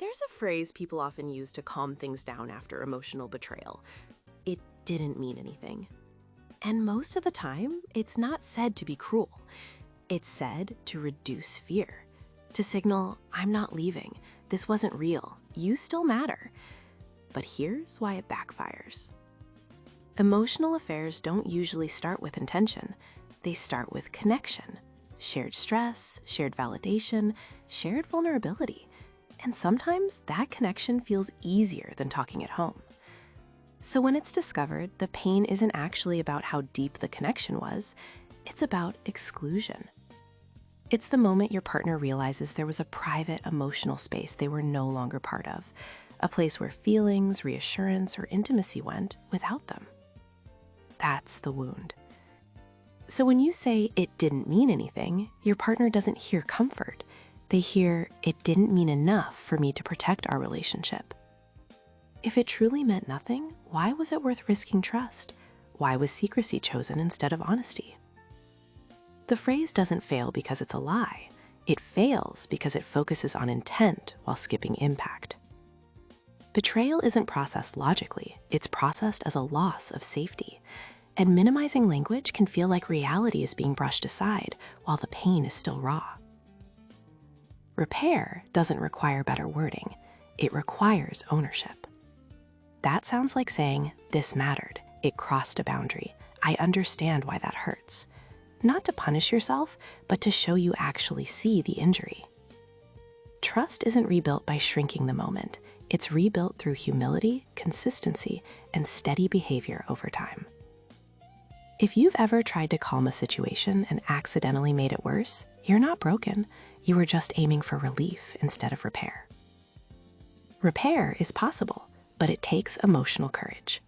There's a phrase people often use to calm things down after emotional betrayal. It didn't mean anything. And most of the time, it's not said to be cruel. It's said to reduce fear, to signal, I'm not leaving, this wasn't real, you still matter. But here's why it backfires. Emotional affairs don't usually start with intention. They start with connection, shared stress, shared validation, shared vulnerability. And sometimes that connection feels easier than talking at home. So when it's discovered, the pain isn't actually about how deep the connection was, it's about exclusion. It's the moment your partner realizes there was a private emotional space they were no longer part of, a place where feelings, reassurance, or intimacy went without them. That's the wound. So when you say it didn't mean anything, your partner doesn't hear comfort. They hear, it didn't mean enough for me to protect our relationship. If it truly meant nothing, why was it worth risking trust? Why was secrecy chosen instead of honesty? The phrase doesn't fail because it's a lie. It fails because it focuses on intent while skipping impact. Betrayal isn't processed logically, it's processed as a loss of safety. And minimizing language can feel like reality is being brushed aside while the pain is still raw. Repair doesn't require better wording, it requires ownership. That sounds like saying, this mattered, it crossed a boundary, I understand why that hurts. Not to punish yourself, but to show you actually see the injury. Trust isn't rebuilt by shrinking the moment, it's rebuilt through humility, consistency, and steady behavior over time. If you've ever tried to calm a situation and accidentally made it worse, you're not broken. You were just aiming for relief instead of repair. Repair is possible, but it takes emotional courage.